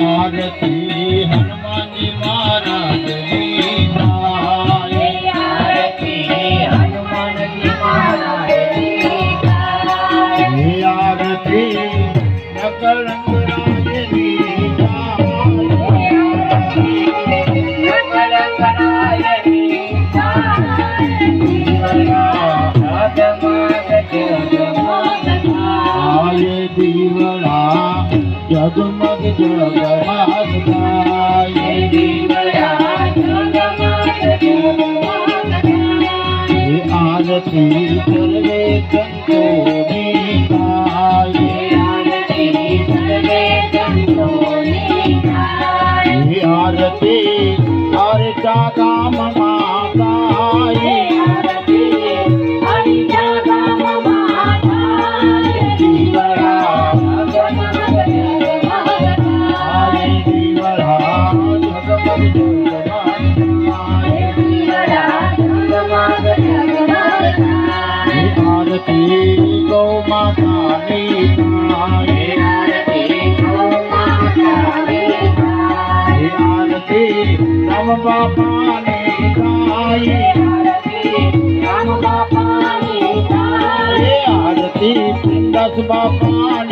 आरती हनुमान जी महाराज की गाय। आरती हनुमान जी महाराज की गाय। आरती सकल रंगराय की गाय। सकल रंगराय की गाय। आये दीवड़ा जगमग जगमग गाए। दीवड़ा जगमग जगमग गाए। आरती सर्वे संतों की गाए। आरती सर्वे संतों की गाए। आरती हरिता काम माँ गाए। आरती हरिता काम माँ गाए। दीवड़ा आरती गौ माता ने गाए। आरती गौ माता ने गाए। आरती राम बापा ने गाए। आरती राम बापा ने गाए। आरती दस बापा